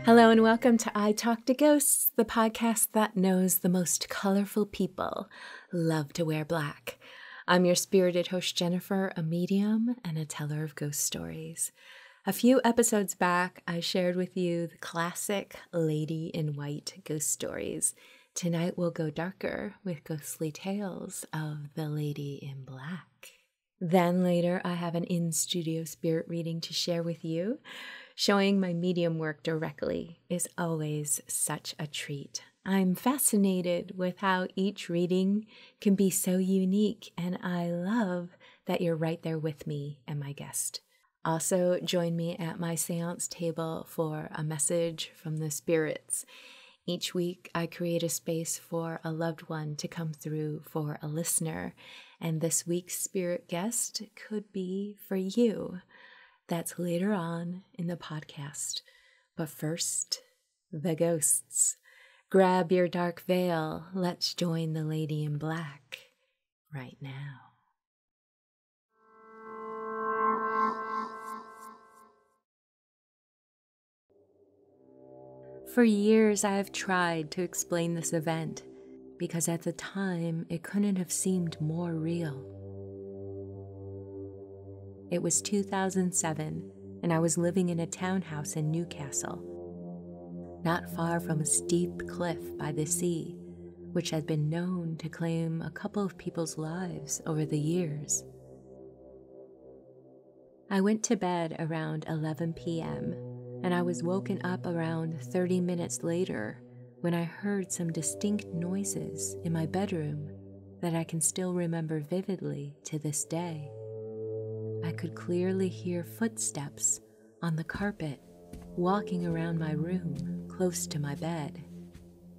Hello and welcome to I Talk to Ghosts, the podcast that knows the most colorful people love to wear black. I'm your spirited host, Jennifer, a medium and a teller of ghost stories. A few episodes back, I shared with you the classic Lady in White ghost stories. Tonight we'll go darker with ghostly tales of the Lady in Black. Then later, I have an in-studio spirit reading to share with you. Showing my medium work directly is always such a treat. I'm fascinated with how each reading can be so unique, and I love that you're right there with me and my guest. Also, join me at my seance table for a message from the spirits. Each week, I create a space for a loved one to come through for a listener, and this week's spirit guest could be for you. That's later on in the podcast. But first, the ghosts. Grab your dark veil. Let's join the Lady in Black right now. For years, I have tried to explain this event because at the time, it couldn't have seemed more real. It was 2007, and I was living in a townhouse in Newcastle, not far from a steep cliff by the sea, which had been known to claim a couple of people's lives over the years. I went to bed around 11 p.m., and I was woken up around 30 minutes later when I heard some distinct noises in my bedroom that I can still remember vividly to this day. I could clearly hear footsteps on the carpet walking around my room close to my bed,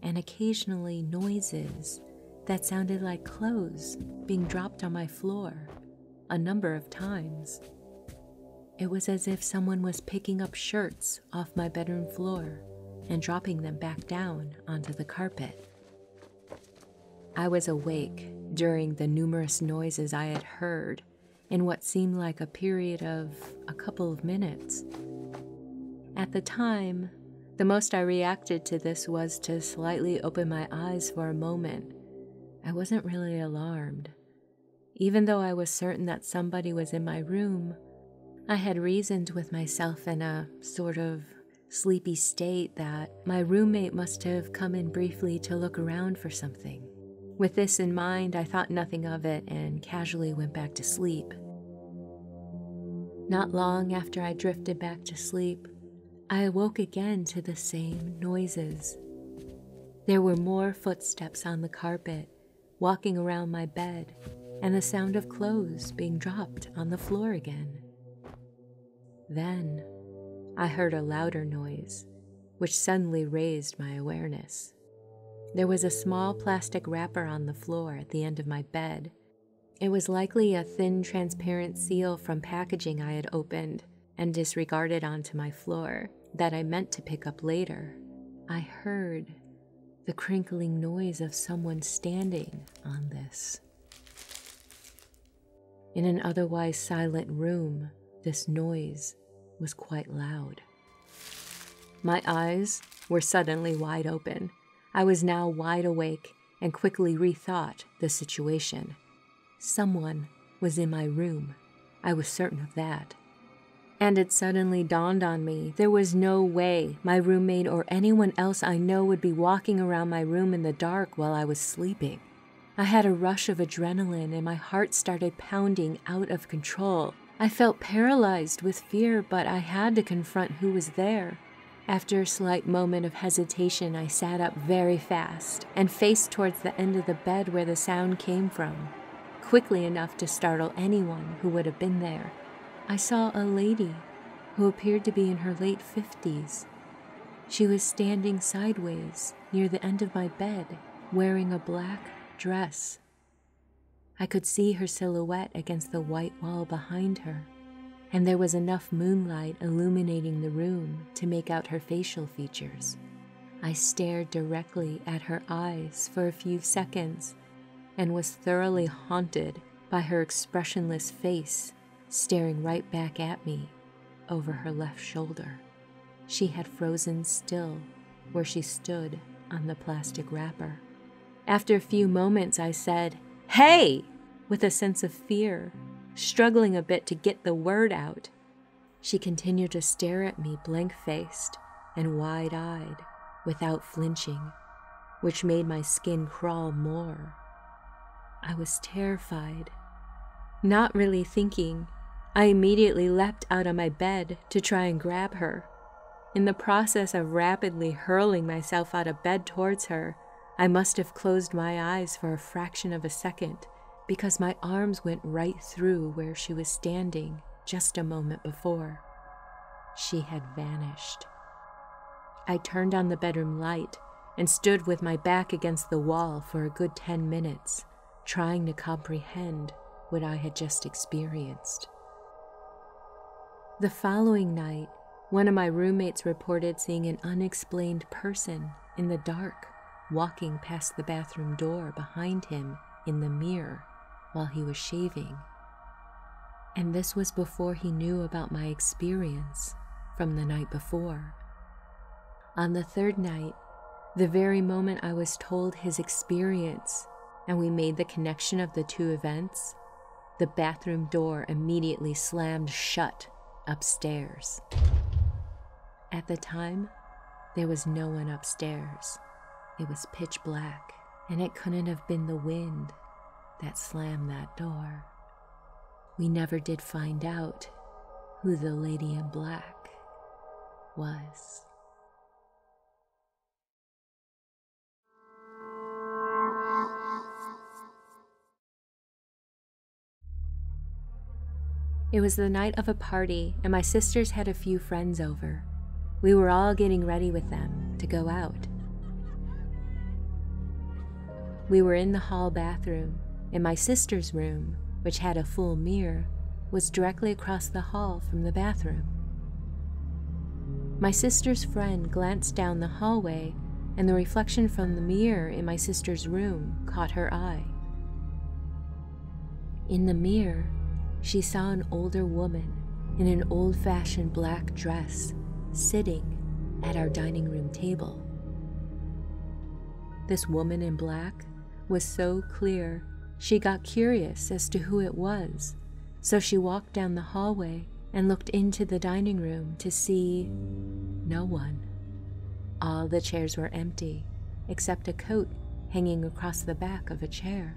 and occasionally noises that sounded like clothes being dropped on my floor a number of times. It was as if someone was picking up shirts off my bedroom floor and dropping them back down onto the carpet. I was awake during the numerous noises I had heard in what seemed like a period of a couple of minutes. At the time, the most I reacted to this was to slightly open my eyes for a moment. I wasn't really alarmed. Even though I was certain that somebody was in my room, I had reasoned with myself in a sort of sleepy state that my roommate must have come in briefly to look around for something. With this in mind, I thought nothing of it and casually went back to sleep. Not long after I drifted back to sleep, I awoke again to the same noises. There were more footsteps on the carpet, walking around my bed, and the sound of clothes being dropped on the floor again. Then, I heard a louder noise, which suddenly raised my awareness. There was a small plastic wrapper on the floor at the end of my bed. It was likely a thin, transparent seal from packaging I had opened and disregarded onto my floor that I meant to pick up later. I heard the crinkling noise of someone standing on this. In an otherwise silent room, this noise was quite loud. My eyes were suddenly wide open. I was now wide awake and quickly rethought the situation. Someone was in my room. I was certain of that. And it suddenly dawned on me there was no way my roommate or anyone else I know would be walking around my room in the dark while I was sleeping. I had a rush of adrenaline and my heart started pounding out of control. I felt paralyzed with fear, but I had to confront who was there. After a slight moment of hesitation, I sat up very fast and faced towards the end of the bed where the sound came from, quickly enough to startle anyone who would have been there. I saw a lady who appeared to be in her late 50s. She was standing sideways near the end of my bed, wearing a black dress. I could see her silhouette against the white wall behind her, and there was enough moonlight illuminating the room to make out her facial features. I stared directly at her eyes for a few seconds and was thoroughly haunted by her expressionless face staring right back at me over her left shoulder. she had frozen still where she stood on the plastic wrapper. After a few moments, I said, "Hey!" with a sense of fear, struggling a bit to get the word out. She continued to stare at me blank-faced and wide-eyed without flinching, which made my skin crawl more. I was terrified. Not really thinking, I immediately leapt out of my bed to try and grab her. In the process of rapidly hurling myself out of bed towards her, I must have closed my eyes for a fraction of a second because my arms went right through where she was standing just a moment before. She had vanished. I turned on the bedroom light and stood with my back against the wall for a good 10 minutes, trying to comprehend what I had just experienced. The following night, one of my roommates reported seeing an unexplained person in the dark walking past the bathroom door behind him in the mirror while he was shaving. And this was before he knew about my experience from the night before. On the third night, the very moment I was told his experience and we made the connection of the two events, the bathroom door immediately slammed shut upstairs. At the time, there was no one upstairs. It was pitch black, and it couldn't have been the wind that slammed that door. We never did find out who the lady in black was. It was the night of a party, and my sisters had a few friends over. We were all getting ready with them to go out. We were in the hall bathroom, and my sister's room, which had a full mirror, was directly across the hall from the bathroom. My sister's friend glanced down the hallway, and the reflection from the mirror in my sister's room caught her eye. In the mirror, she saw an older woman in an old-fashioned black dress sitting at our dining room table. This woman in black was so clear, she got curious as to who it was, so she walked down the hallway and looked into the dining room to see no one. All the chairs were empty, except a coat hanging across the back of a chair.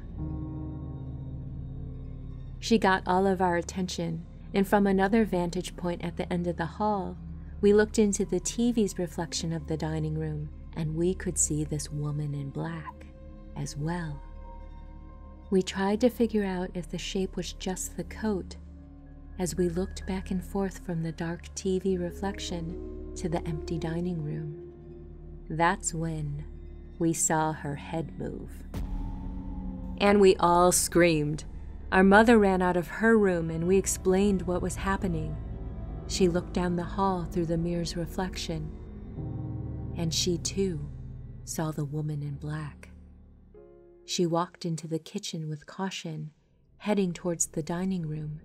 She got all of our attention, and from another vantage point at the end of the hall, we looked into the TV's reflection of the dining room, and we could see this woman in black as well. We tried to figure out if the shape was just the coat, as we looked back and forth from the dark TV reflection to the empty dining room. That's when we saw her head move. And we all screamed. Our mother ran out of her room and we explained what was happening. She looked down the hall through the mirror's reflection, and she too saw the woman in black. She walked into the kitchen with caution, heading towards the dining room,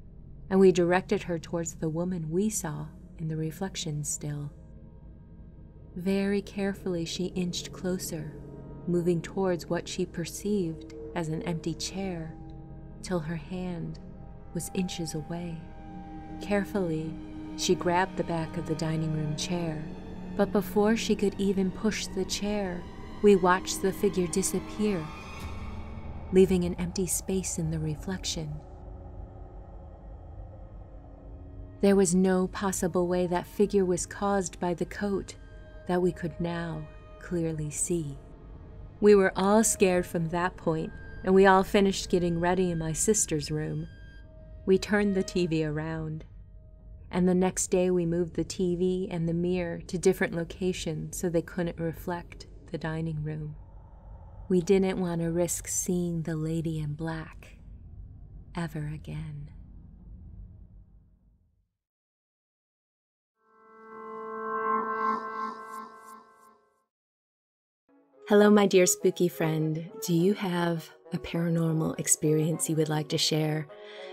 and we directed her towards the woman we saw in the reflection still. Very carefully she inched closer, moving towards what she perceived as an empty chair, till her hand was inches away. Carefully, she grabbed the back of the dining room chair, but before she could even push the chair, we watched the figure disappear, leaving an empty space in the reflection. There was no possible way that figure was caused by the coat that we could now clearly see. We were all scared from that point, and we all finished getting ready in my sister's room. We turned the TV around, and the next day we moved the TV and the mirror to different locations so they couldn't reflect the dining room. We didn't want to risk seeing the lady in black ever again. Hello, my dear spooky friend. Do you have a paranormal experience you would like to share?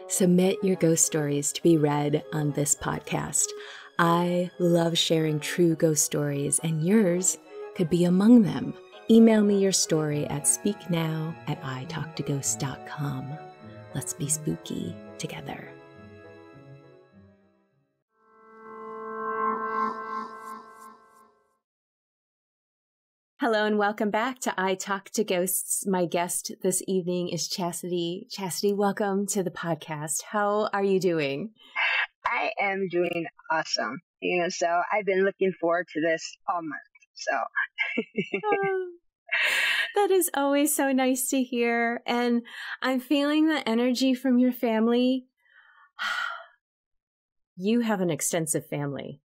Submit your ghost stories to be read on this podcast. I love sharing true ghost stories, and yours could be among them. Email me your story at speaknow@italktoghosts.com. Let's be spooky together. Hello and welcome back to I Talk to Ghosts. My guest this evening is Chasity. Chasity, welcome to the podcast. How are you doing? I am doing awesome. So I've been looking forward to this all month. So Oh, that is always so nice to hear. And I'm feeling the energy from your family. You have an extensive family,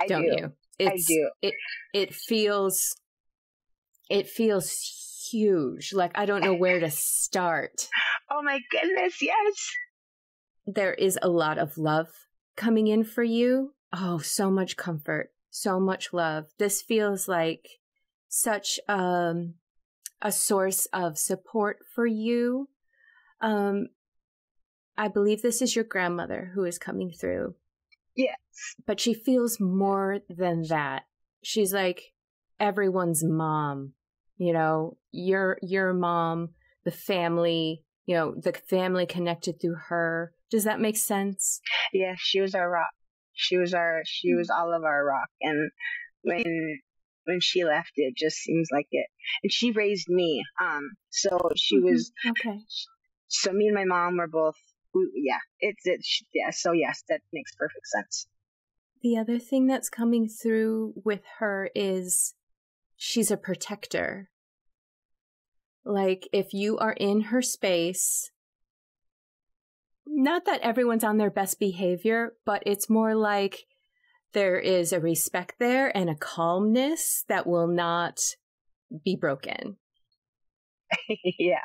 don't you? I do. It feels huge. Like I don't know where to start. Oh my goodness, yes. There is a lot of love coming in for you. Oh, so much comfort, so much love. This feels like such a source of support for you. I believe this is your grandmother who is coming through. Yes. But she feels more than that. She's like everyone's mom, your mom, the family, the family connected through her. Does that make sense? Yeah, she was our rock. She was all of our rock. And when she left, it just seems like it. And she raised me. So she was okay. So me and my mom were both. So yes, that makes perfect sense. The other thing that's coming through with her is she's a protector. Like if you are in her space, not that everyone's on their best behavior, but it's more like there is a respect there and a calmness that will not be broken. Yeah.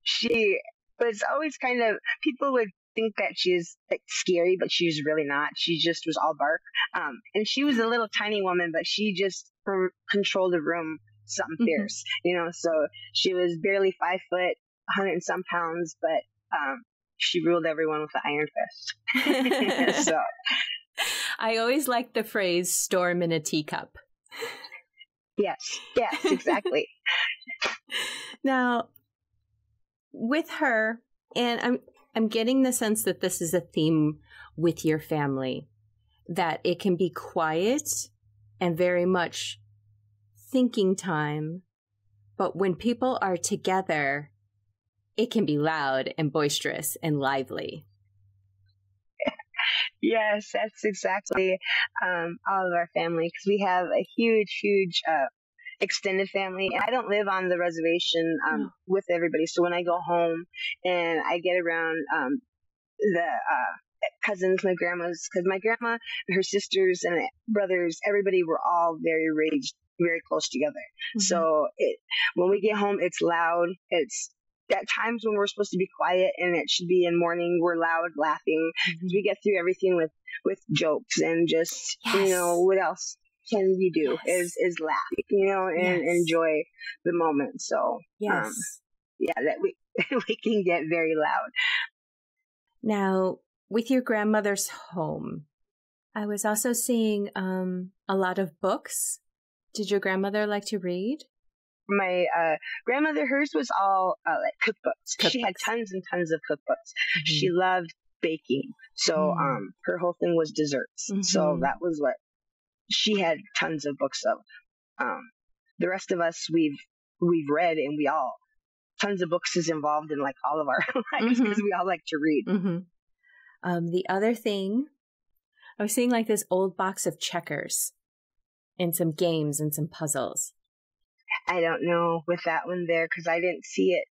She was always kind of, people would think that she's like scary, but she's really not. She just was all bark. And she was a little tiny woman, but she just controlled the room something fierce, so she was barely 5 foot, 100 and some pounds, but she ruled everyone with an iron fist. So I always like the phrase storm in a teacup. Yes, exactly. Now, with her, and I'm getting the sense that this is a theme with your family, that it can be quiet and very much thinking time, but when people are together, it can be loud and boisterous and lively. Yes, that's exactly all of our family, because we have a huge extended family, and I don't live on the reservation with everybody. So when I go home and I get around the cousins, my grandmas, because my grandma and her sisters and brothers, everybody were all very raised, very close together. So when we get home, it's loud. It's at times when we're supposed to be quiet and it should be in mourning, we're loud, laughing. We get through everything with jokes and just, what else can you do is laugh, and enjoy the moment. So, that we can get very loud. Now, with your grandmother's home, I was also seeing a lot of books. Did your grandmother like to read? My grandmother, hers was all like cookbooks. She had tons and tons of cookbooks. She loved baking. So her whole thing was desserts. So that was what she had tons of books of. The rest of us, we've read, and we all, tons of books is involved in like all of our lives, because we all like to read. The other thing, I was seeing like this old box of checkers and some games and some puzzles. I don't know with that one there, because I didn't see it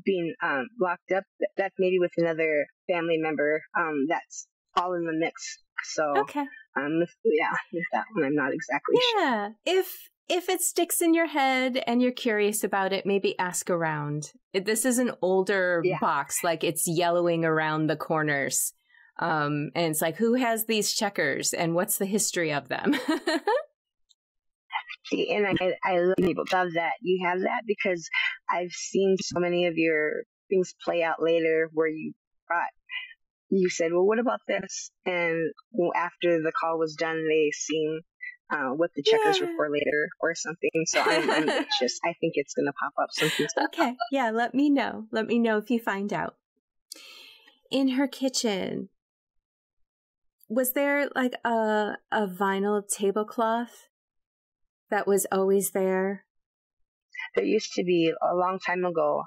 being locked up. That's maybe with another family member. That's all in the mix. So okay. With that one, I'm not exactly sure. Yeah, if it sticks in your head and you're curious about it, maybe ask around. This is an older box, like it's yellowing around the corners. And it's like, who has these checkers and what's the history of them? See, and I love that you have that, because I've seen so many of your things play out later where you brought you said, well, what about this? And after the call was done, they seen what the checkers were for later or something. So I'm anxious. I think it's going to pop up. Something's going to pop up. Yeah, let me know. Let me know if you find out. In her kitchen, was there like a vinyl tablecloth that was always there? There used to be a long time ago.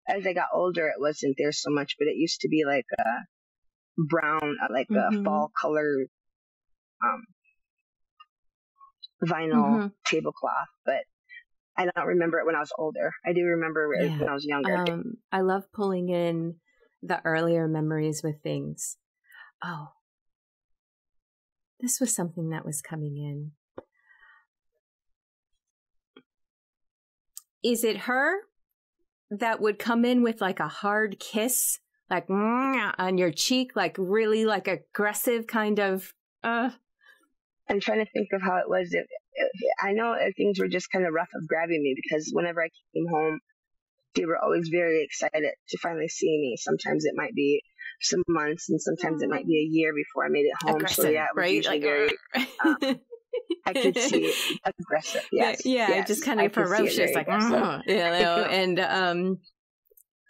As I got older, it wasn't there so much, but it used to be like a brown, like a fall color vinyl tablecloth. But I don't remember it when I was older. I do remember it when I was younger. I love pulling in the earlier memories with things. Oh, this was something that was coming in. Is it her that would come in with like a hard kiss, like on your cheek, like really like aggressive kind of? I'm trying to think of how it was. I know things were just kind of rough of grabbing me because whenever I came home, they were always very excited to finally see me. Sometimes it might be some months, and sometimes it might be a year before I made it home. Aggressive, so yeah, it was right? usually very. I could see it aggressive. Yes, yes. Just kind of ferocious, like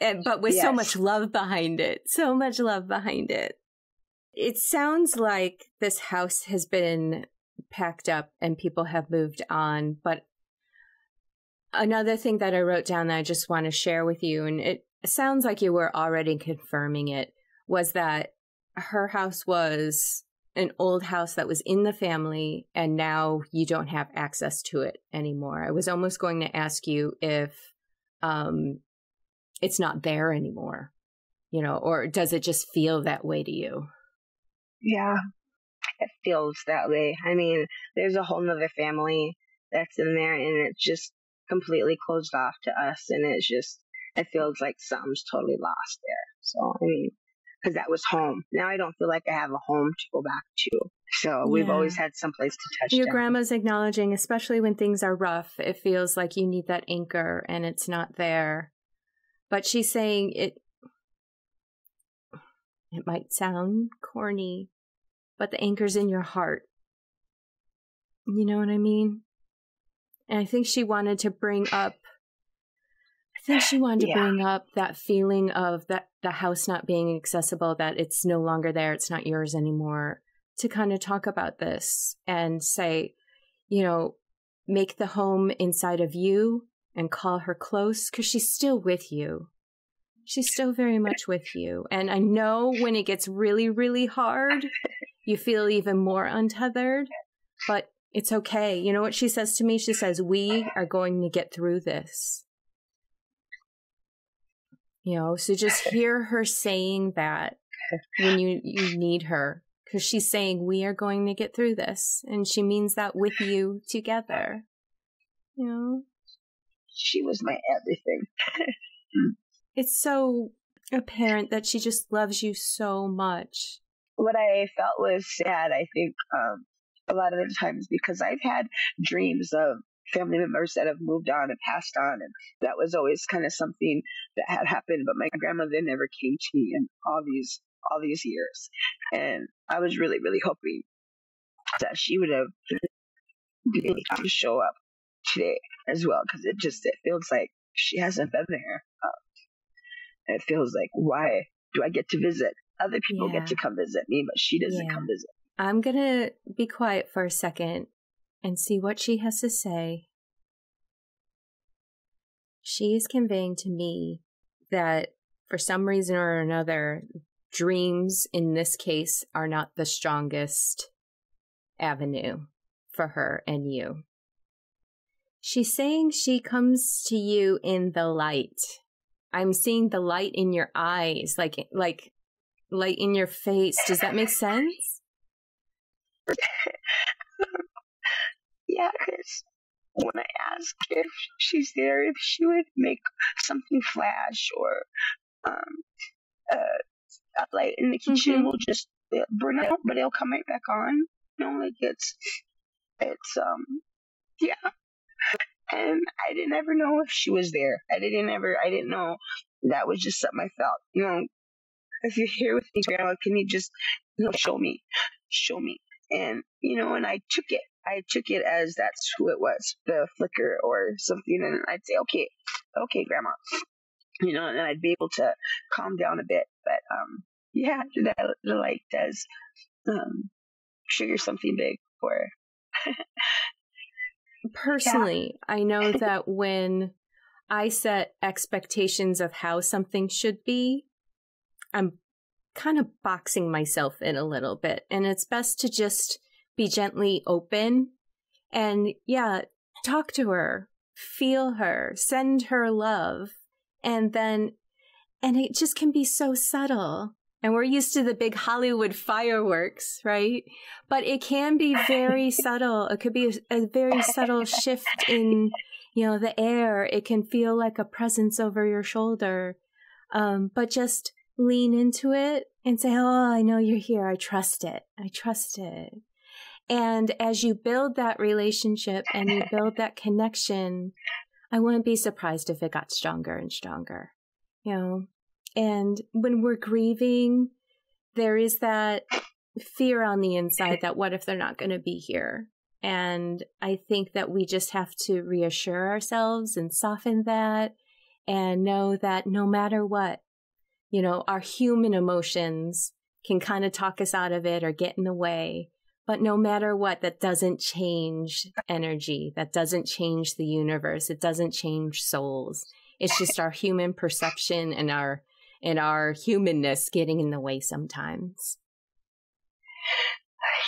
and but with so much love behind it. So much love behind it. It sounds like this house has been packed up and people have moved on. But another thing that I wrote down that I just want to share with you, and it sounds like you were already confirming it, was that her house was an old house that was in the family and now you don't have access to it anymore. I was almost going to ask you if it's not there anymore, or does it just feel that way to you? Yeah, it feels that way. I mean, there's a whole nother family that's in there and it's just completely closed off to us. And it feels like something's totally lost there. So, I mean, because that was home. Now I don't feel like I have a home to go back to. So we've always had someplace to touch Your down. grandma's acknowledging, especially when things are rough, it feels like you need that anchor and it's not there. But she's saying it might sound corny, but the anchor's in your heart. You know what I mean? And I think she wanted to bring up that feeling of that the house not being accessible, that it's no longer there, it's not yours anymore, to kind of talk about this and say, make the home inside of you and call her close because she's still with you. She's still very much with you. And I know when it gets really, really hard, you feel even more untethered, but it's okay. You know what she says to me? She says, we are going to get through this. So just hear her saying that when you need her, because she's saying we are going to get through this, and she means that with you together. She was my everything. It's so apparent that she just loves you so much. What I felt was sad, I think, a lot of the times, because I've had dreams of family members that have moved on and passed on, and that was always kind of something that had happened, but my grandmother never came to me in all these years, and I was really, really hoping that she would have been able to show up today as well, because it feels like she hasn't been there. It feels like, why do I get to visit? Other people get to come visit me, but she doesn't come visit. I'm gonna be quiet for a second and see what she has to say. She is conveying to me that for some reason or another, dreams in this case are not the strongest avenue for her and you. She's saying she comes to you in the light. I'm seeing the light in your eyes, like light in your face. Does that make sense? Yeah, because when I ask if she's there, if she would make something flash or a light in the kitchen will just burn out, but it'll come right back on. It's yeah. And I didn't ever know if she was there. I didn't know. That was just something I felt. if you're here with me, Grandma, can you just, show me, show me? And, and I took it as that's who it was, the flicker or something. And I'd say, okay, Grandma, and I'd be able to calm down a bit. But, yeah, the light does, trigger something big for. Personally, yeah. I know that when I set expectations of how something should be, I'm kind of boxing myself in a little bit. And it's best to just be gently open and, yeah, talk to her, feel her, send her love. And it just can be so subtle. And we're used to the big Hollywood fireworks, right? But it can be very subtle. It could be a very subtle shift in, the air. It can feel like a presence over your shoulder. But just lean into it and say, oh, I know you're here. I trust it. I trust it. And as you build that relationship and you build that connection, I wouldn't be surprised if it got stronger and stronger, And when we're grieving, there is that fear on the inside that what if they're not going to be here? And I think that we just have to reassure ourselves and soften that and know that no matter what, our human emotions can kind of talk us out of it or get in the way. But no matter what, that doesn't change energy. That doesn't change the universe. It doesn't change souls. It's just our human perception and our humanness getting in the way sometimes.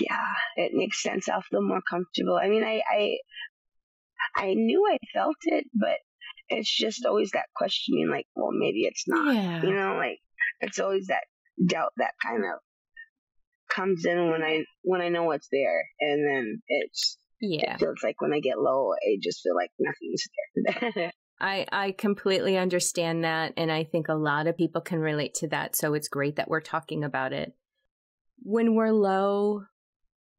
Yeah, it makes sense. I'll feel more comfortable. I mean, I knew I felt it, but it's just always that questioning, like, well, maybe it's not. Yeah. Like it's always that doubt that kind of comes in when I know it's there, and then it feels like when I get low, I just feel like nothing's there. I completely understand that, and I think a lot of people can relate to that, so it's great that we're talking about it. When we're low,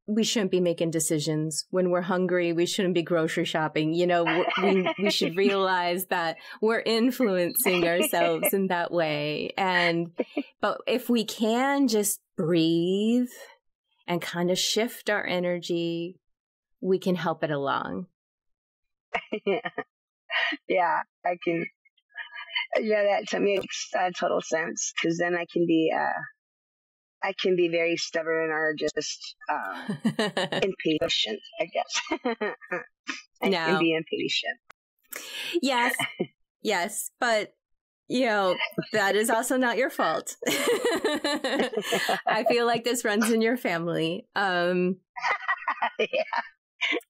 we shouldn't be making decisions. When we're hungry, we shouldn't be grocery shopping. We should realize that we're influencing ourselves in that way. But if we can just breathe and kind of shift our energy, we can help it along. Yeah, I can. Yeah, that to me makes total sense, because then I can be very stubborn or just impatient, I guess. I can be impatient. Yes, but that is also not your fault. I feel like this runs in your family. Yeah.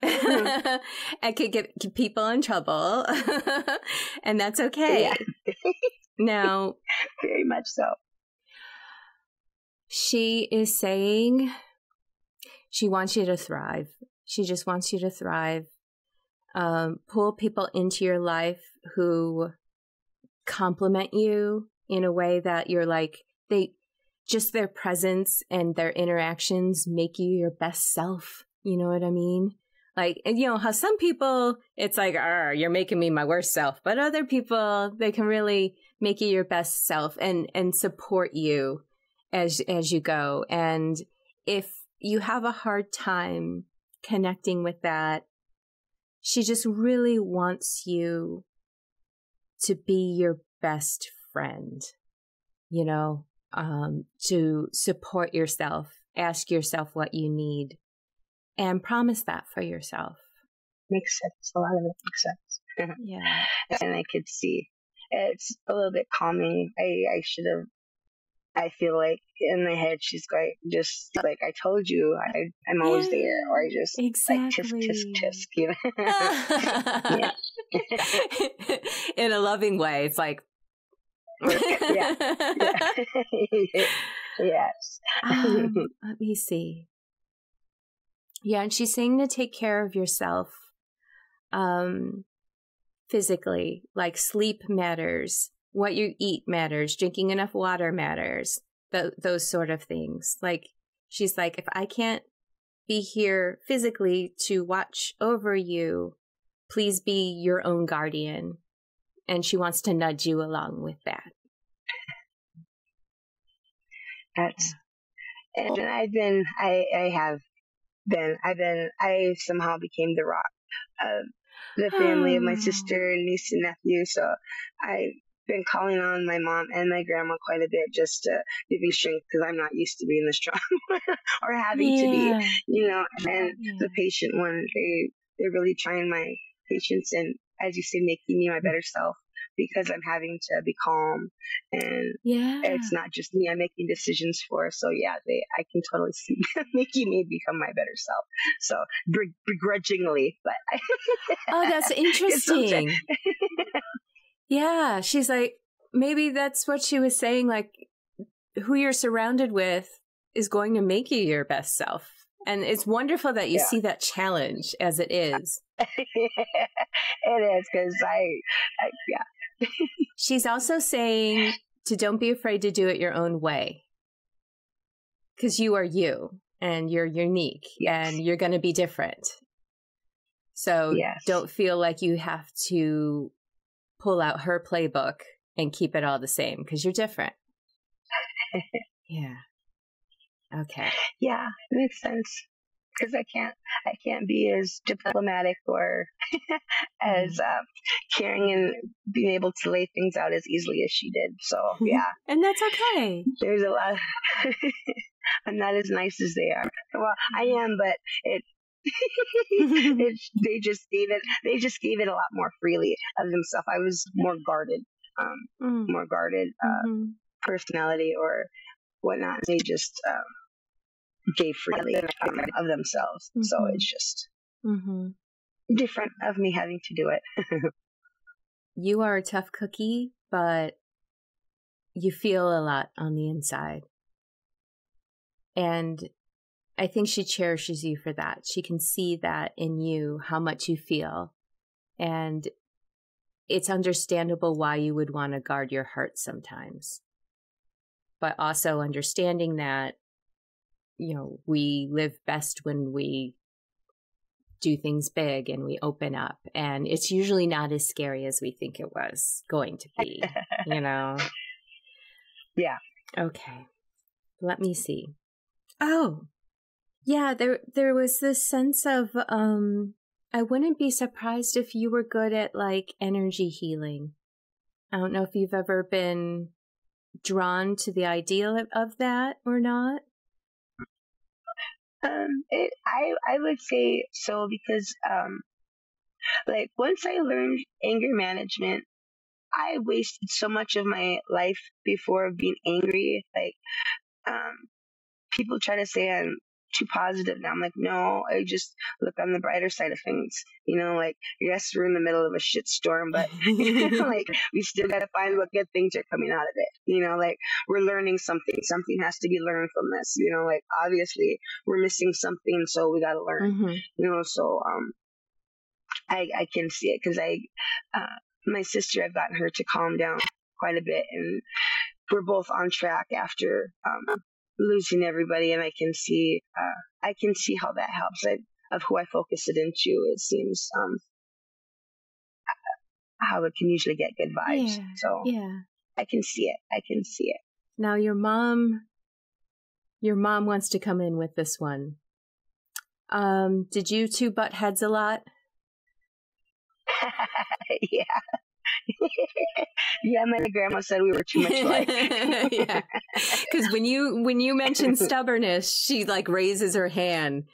I could get people in trouble, and that's okay. Yeah. Now, very much so. She is saying she wants you to thrive. She just wants you to thrive. Pull people into your life who compliment you in a way that you're like, their presence and their interactions make you your best self. You know what I mean? Like, how some people, it's like, you're making me my worst self. But other people, they can really make you your best self and support you as you go. And if you have a hard time connecting with that, she just really wants you to be your best friend, to support yourself, ask yourself what you need, and promise that for yourself. Makes sense. A lot of it makes sense. Yeah. And I could see it's a little bit calming. I feel like in my head, she's like, just like, I told you, I'm always there. Or I just like, tisk, Yeah. In a loving way. It's like, yeah. Yes. Let me see. Yeah, and she's saying to take care of yourself physically, like sleep matters, what you eat matters, drinking enough water matters, those sort of things. Like, she's like, if I can't be here physically to watch over you, please be your own guardian. And she wants to nudge you along with that. That's, and I somehow became the rock of the family of my sister and niece and nephew. So I've been calling on my mom and my grandma quite a bit just to give me strength, because I'm not used to being this strong or having to be, and the patient one, they're really trying my patience and, as you say, making me my better self, because I'm having to be calm, and it's not just me I'm making decisions for. So I can totally see making me become my better self. So begrudgingly, but oh, that's interesting. Yeah, she's like, maybe that's what she was saying, like, who you're surrounded with is going to make you your best self. And it's wonderful that you see that challenge as it is. It is, because She's also saying to don't be afraid to do it your own way, because you are you and you're unique and you're going to be different. So don't feel like you have to pull out her playbook and keep it all the same, because you're different. Yeah. Okay. Yeah, it makes sense. Because I can't be as diplomatic or as caring and being able to lay things out as easily as she did. So and that's okay. There's a lot. I'm not as nice as they are. Well, I am, but they just gave it a lot more freely of themselves. I was more guarded, personality or whatnot. They just gave freely of themselves. So it's just different of me having to do it. You are a tough cookie, but you feel a lot on the inside. And I think she cherishes you for that. She can see that in you, how much you feel. And it's understandable why you would want to guard your heart sometimes. But also understanding that, we live best when we do things big and we open up. And it's usually not as scary as we think it was going to be, Yeah. Okay. Let me see. Oh, yeah, there was this sense of, I wouldn't be surprised if you were good at, like, energy healing. I don't know if you've ever been drawn to the ideal of that or not. I would say so, because like, once I learned anger management, I wasted so much of my life before being angry. Like, people try to say I'm too positive now. I'm like, no, I just look on the brighter side of things. Like, yes, we're in the middle of a shit storm, but like, we still got to find what good things are coming out of it. Like, we're learning something. Something has to be learned from this. Like, obviously we're missing something, so we got to learn. So I can see it, because my sister, I've gotten her to calm down quite a bit, and we're both on track after losing everybody, and I can see how that helps. Of who I focus it into, it seems how it can usually get good vibes. So I can see it. Now your mom wants to come in with this one. Did you two butt heads a lot? Yeah. Yeah, my grandma said we were too much alike. Yeah, because when you mention stubbornness, she, like, raises her hand,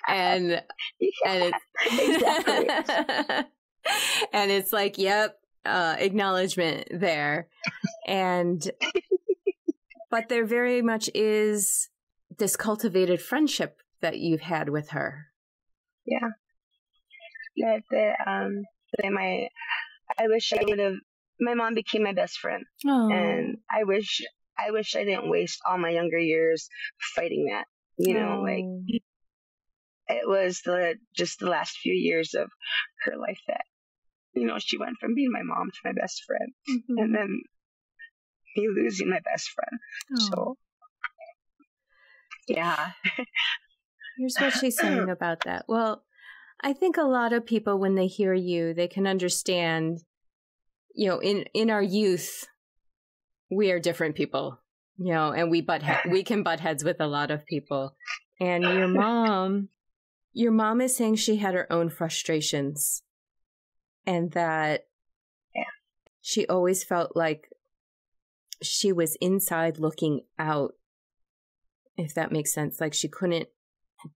and it's exactly. And it's like, yep, acknowledgement there, but there very much is this cultivated friendship that you've had with her. Yeah. I wish I would have. My mom became my best friend, and I wish I didn't waste all my younger years fighting that. Like, it was just the last few years of her life that she went from being my mom to my best friend, and then me losing my best friend. So yeah. Here's what she's saying about that. Well, I think a lot of people, when they hear you, they can understand, in our youth, we are different people. You know, and we can butt heads with a lot of people. And your mom is saying she had her own frustrations, and that she always felt like she was inside looking out, if that makes sense. Like she couldn't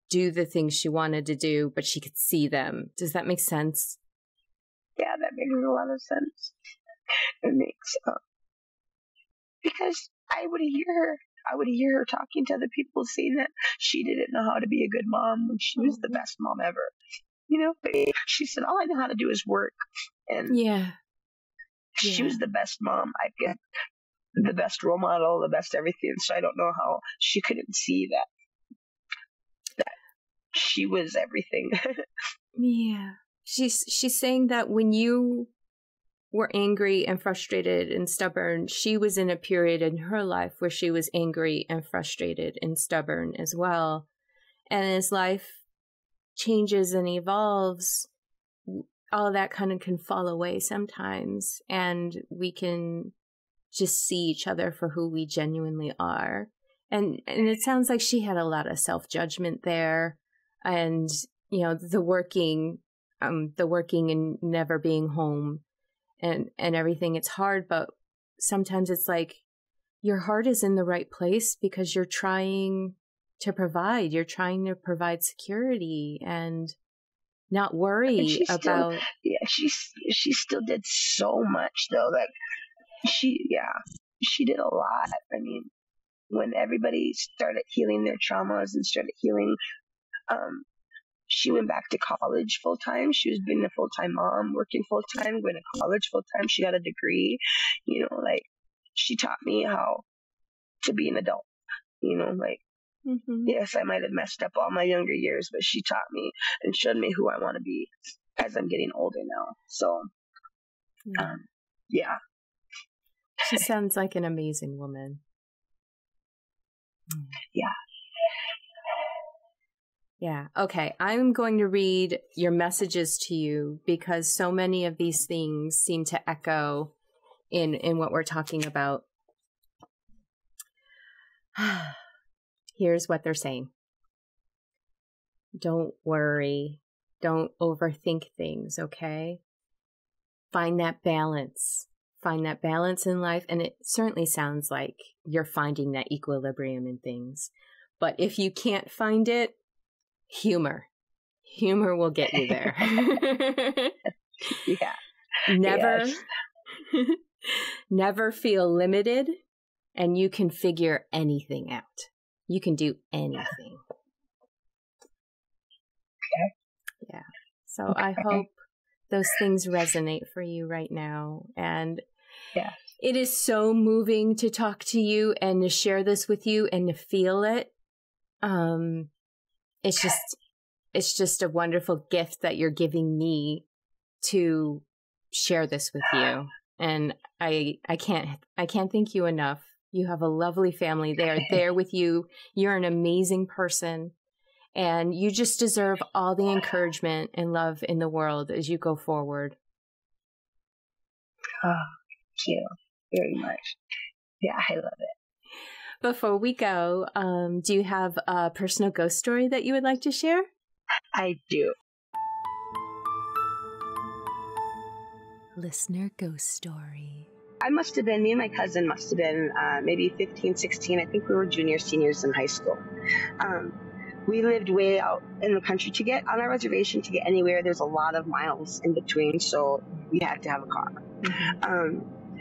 do the things she wanted to do, but she could see them. Does that make sense? Yeah, that makes a lot of sense. It makes, because I would hear her talking to other people saying that she didn't know how to be a good mom when she was the best mom ever. You know, she said, all I know how to do is work. And she was the best mom. I get the best role model, the best everything. So I don't know how she couldn't see that she was everything. Yeah. She's saying that when you were angry and frustrated and stubborn, she was in a period in her life where she was angry and frustrated and stubborn as well. And as life changes and evolves, all of that kind of can fall away sometimes, and we can just see each other for who we genuinely are. And it sounds like she had a lot of self-judgment there, and, you know, the working and never being home and everything. It's hard, but sometimes it's like your heart is in the right place because you're trying to provide. You're trying to provide security and not worry about. She still did so much though. Like she did a lot. I mean, when everybody started healing their traumas and started healing, she went back to college full time. She was being a full time mom, working full time, going to college full time. She got a degree. You know, like she taught me how to be an adult. You know, like yes, I might have messed up all my younger years, but she taught me and showed me who I want to be as I'm getting older now. So, yeah. She sounds like an amazing woman. Yeah. Yeah. Okay. I'm going to read your messages to you because so many of these things seem to echo in what we're talking about. Here's what they're saying. Don't worry. Don't overthink things, okay? Find that balance. Find that balance in life. And it certainly sounds like you're finding that equilibrium in things. But if you can't find it, humor will get you there. Yeah. Never feel limited, and you can figure anything out. You can do anything. Yeah. So I hope those things resonate for you right now. And it is so moving to talk to you and to share this with you and to feel it. It's just a wonderful gift that you're giving me to share this with you. And I can't thank you enough. You have a lovely family. They are there with you. You're an amazing person. And you just deserve all the encouragement and love in the world as you go forward. Oh, thank you very much. Yeah, I love it. Before we go, do you have a personal ghost story that you would like to share? I do. Listener ghost story. Me and my cousin must have been maybe 15, 16. I think we were juniors, seniors in high school. We lived way out in the country. To get on our reservation, to get anywhere, there's a lot of miles in between, so we had to have a car.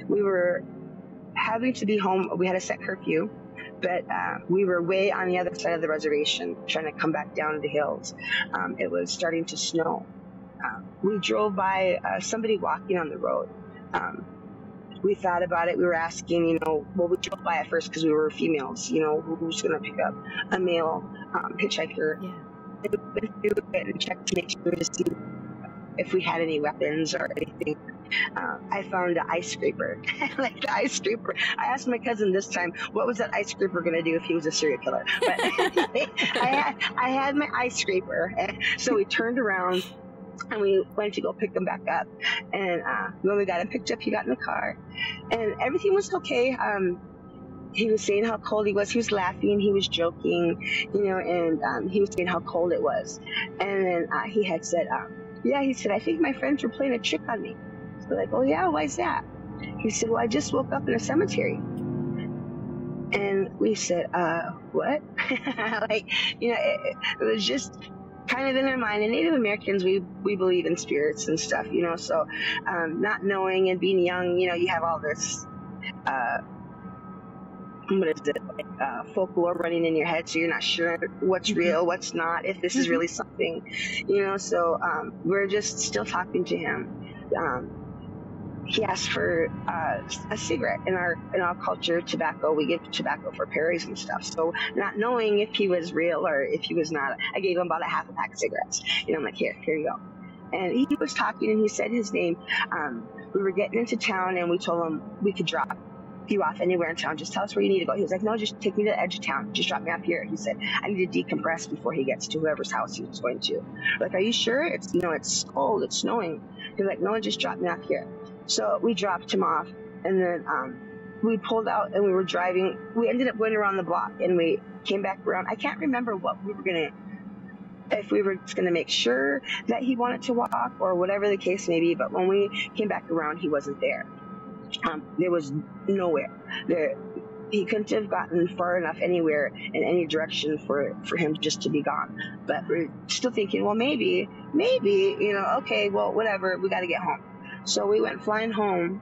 We were having to be home. We had a set curfew, but we were way on the other side of the reservation trying to come back down the hills. It was starting to snow. We drove by somebody walking on the road. We thought about it. We were asking, we drove by at first because we were females, who's going to pick up a male hitchhiker. Yeah. And we went through it and checked to make sure to see if we had any weapons or anything. I found an ice scraper. Like the ice scraper. I asked my cousin this time, what was that ice scraper going to do if he was a serial killer? But I had my ice scraper. So we turned around and we went to go pick him back up. And when we got him picked up, he got in the car and everything was okay. he was saying how cold he was. He was laughing, he was joking, and he was saying how cold it was. And then he had said, yeah, he said, I think my friends were playing a trick on me. So like, oh yeah, why's that? He said, well, I just woke up in a cemetery. And we said, what? Like, it was just kind of in our mind. And Native Americans, we believe in spirits and stuff, so not knowing and being young, you have all this, what is it, like folklore running in your head, so you're not sure what's real, what's not, if this is really something, so we're just still talking to him. He asked for a cigarette. In our culture, tobacco, we give tobacco for prayers and stuff. So not knowing if he was real or if he was not, I gave him about a half a pack of cigarettes. I'm like, here you go. And he was talking and he said his name. We were getting into town and we told him we could drop you off anywhere in town. Just tell us where you need to go. He was like, no, just take me to the edge of town. Just drop me off here. He said, I need to decompress before he gets to whoever's house he was going to. Like, are you sure? It's cold. It's snowing. He's like, no, just drop me off here. So we dropped him off, and then we pulled out and we were driving. We ended up going around the block and we came back around. I can't remember what we were if we were just going to make sure that he wanted to walk or whatever the case may be. But when we came back around, he wasn't there. There was nowhere there. He couldn't have gotten far enough anywhere in any direction for him just to be gone. But we're still thinking, well, maybe, okay, well, whatever, we got to get home. So we went flying home,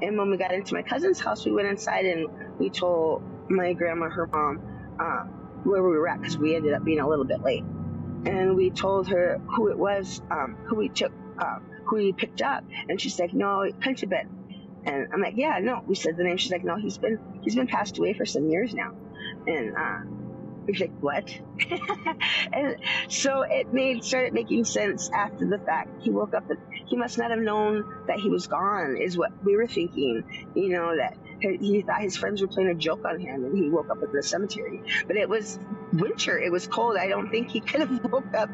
and when we got into my cousin's house, we went inside and we told my grandma, her mom, where we were at, because we ended up being a little bit late. And we told her who it was, who we picked up, and she's like, no, it couldn't have been. And I'm like, yeah, no. We said the name. She's like, no, he's been passed away for some years now. And we're like, what? And so it started making sense after the fact. He woke up and he must not have known that he was gone, is what we were thinking. That he thought his friends were playing a joke on him, and he woke up in the cemetery. But it was winter. It was cold. I don't think he could have woke up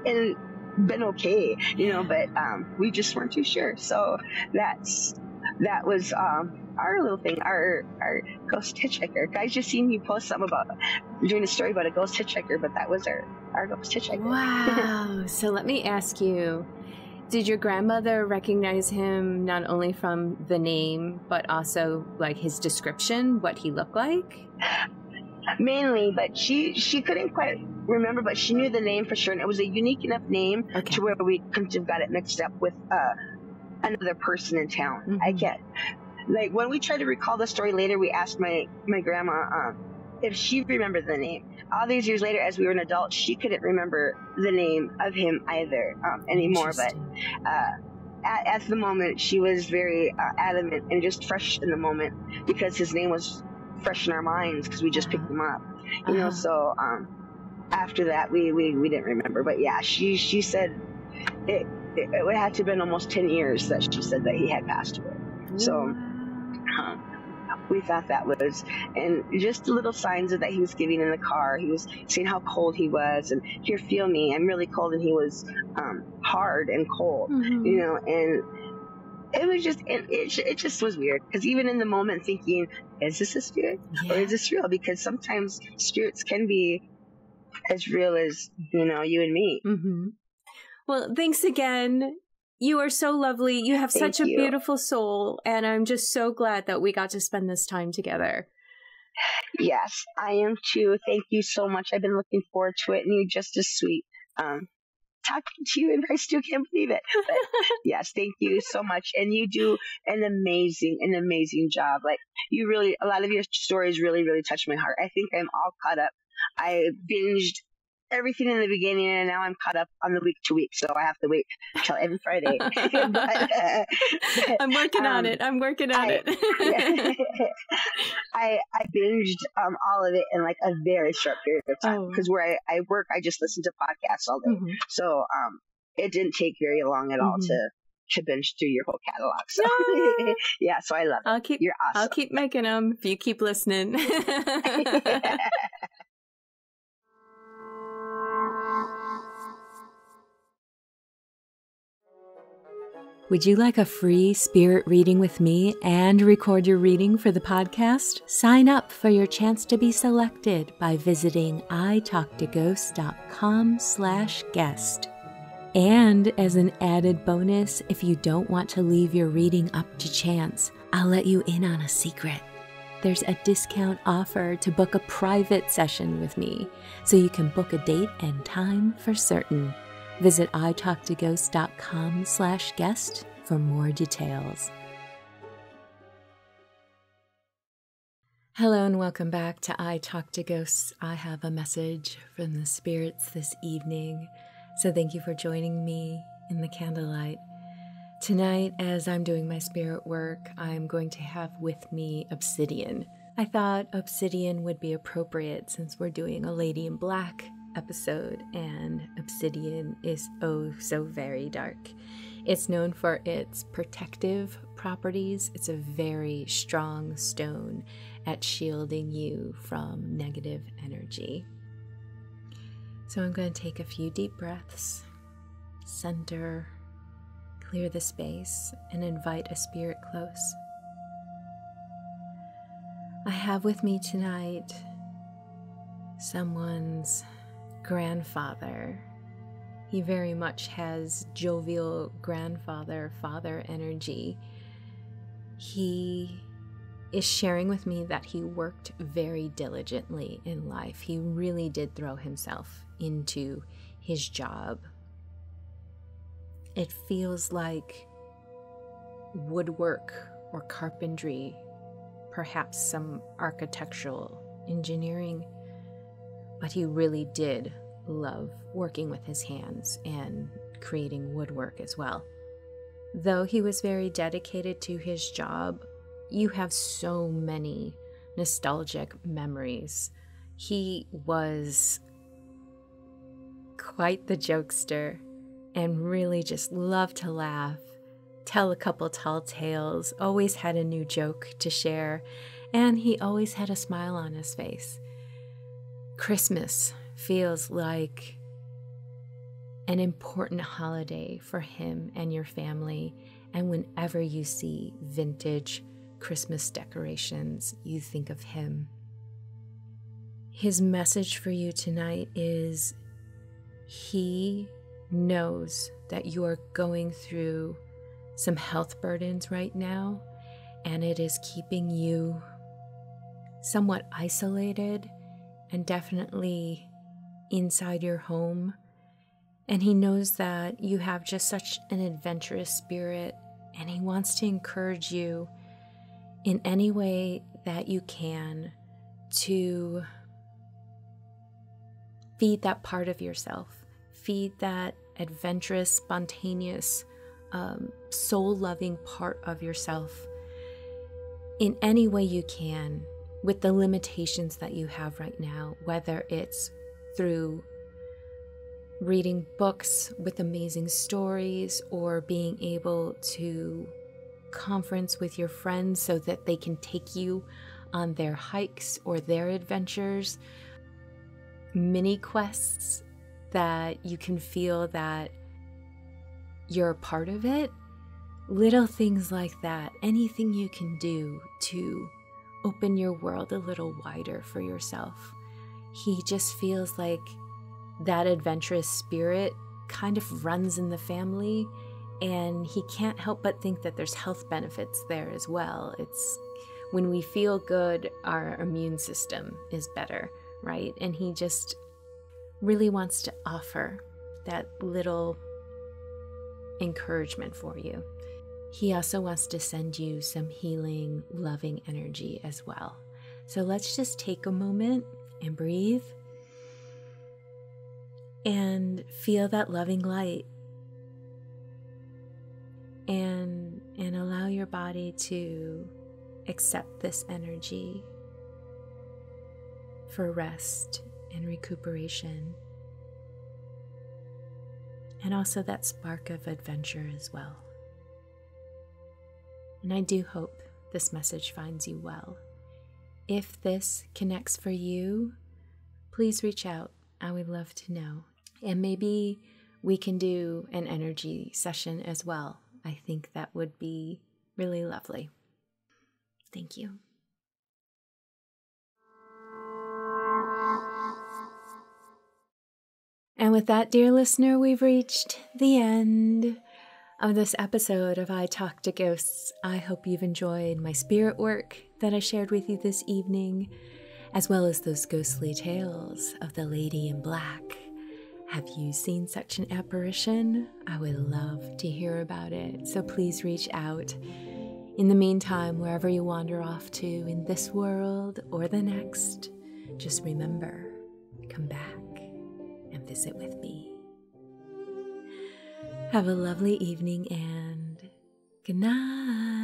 and been okay. But we just weren't too sure. So that was our little thing, our ghost hitchhiker. Guys, just seen you post something about doing a story about a ghost hitchhiker, but that was our ghost hitchhiker. Wow. So let me ask you, did your grandmother recognize him not only from the name, but also like his description, what he looked like? Mainly, but she couldn't quite remember, but she knew the name for sure, and it was a unique enough name to where we couldn't have got it mixed up with another person in town. Mm-hmm. I can't. Like, when we tried to recall the story later, we asked my grandma if she remembered the name. All these years later, as we were an adult, she couldn't remember the name of him either anymore. But at the moment, she was very adamant and just fresh in the moment, because his name was fresh in our minds because we just picked him up. So after that, we didn't remember. But yeah, she said it had to have been almost 10 years that she said that he had passed away. So we thought that was, and just the little signs that he was giving in the car. He was saying how cold he was, and here, feel me, I'm really cold. And he was hard and cold, and it was just, it just was weird, because even in the moment thinking, is this a spirit or is this real? Because sometimes spirits can be as real as, you and me. Mm-hmm. Well, thanks again. You are so lovely. You have such a beautiful soul, and I'm just so glad that we got to spend this time together. Yes, I am too. Thank you so much. I've been looking forward to it, and you're just as sweet. Talking to you, and I still can't believe it. But yes, thank you so much. And you do an amazing job. Like, you really, a lot of your stories really, really touch my heart. I think I'm all caught up. I binged everything in the beginning, and now I'm caught up on the week to week, so I have to wait until every Friday. I'm working on it. I binged all of it in like a very short period of time, because where I work, I just listen to podcasts all day. So it didn't take very long at all to binge through your whole catalog. So yeah, so I love it. You're awesome. I'll keep making them if you keep listening. Would you like a free spirit reading with me and record your reading for the podcast? Sign up for your chance to be selected by visiting italktoghosts.com/guest. And as an added bonus, if you don't want to leave your reading up to chance, I'll let you in on a secret. There's a discount offer to book a private session with me, so you can book a date and time for certain. Visit italktoghosts.com/guest for more details. Hello and welcome back to I Talk to Ghosts. I have a message from the spirits this evening, so thank you for joining me in the candlelight. Tonight, as I'm doing my spirit work, I'm going to have with me obsidian. I thought obsidian would be appropriate since we're doing a Lady in Black episode, and obsidian is oh so very dark. It's known for its protective properties. It's a very strong stone at shielding you from negative energy. So I'm going to take a few deep breaths, center, clear the space, and invite a spirit close. I have with me tonight someone's grandfather. He very much has jovial grandfather, father energy. He is sharing with me that he worked very diligently in life. He really did throw himself into his job. It feels like woodwork or carpentry, perhaps some architectural engineering, but he really did love working with his hands and creating woodwork as well. Though he was very dedicated to his job, you have so many nostalgic memories. He was quite the jokester and really just loved to laugh, tell a couple tall tales, always had a new joke to share, and he always had a smile on his face. Christmas feels like an important holiday for him and your family, and whenever you see vintage Christmas decorations, you think of him. His message for you tonight is he knows that you are going through some health burdens right now, and it is keeping you somewhat isolated and definitely inside your home. And he knows that you have just such an adventurous spirit, and he wants to encourage you in any way that you can to feed that part of yourself, feed that adventurous, spontaneous, soul-loving part of yourself in any way you can, with the limitations that you have right now, whether it's through reading books with amazing stories or being able to conference with your friends so that they can take you on their hikes or their adventures, mini quests that you can feel that you're a part of it, little things like that, anything you can do to open your world a little wider for yourself. He just feels like that adventurous spirit kind of runs in the family, and he can't help but think that there's health benefits there as well. It's when we feel good, our immune system is better, right? And he just really wants to offer that little encouragement for you. He also wants to send you some healing, loving energy as well. So let's just take a moment and breathe and feel that loving light, and allow your body to accept this energy for rest and recuperation, and also that spark of adventure as well. And I do hope this message finds you well. If this connects for you, please reach out. I would love to know. And maybe we can do an energy session as well I think that would be really lovely. Thank you. And with that, dear listener, we've reached the end of this episode of I Talk to Ghosts. I hope you've enjoyed my spirit work that I shared with you this evening, as well as those ghostly tales of the Lady in Black. Have you seen such an apparition? I would love to hear about it, so please reach out. In the meantime, wherever you wander off to in this world or the next, just remember, come back and visit with me. Have a lovely evening and good night.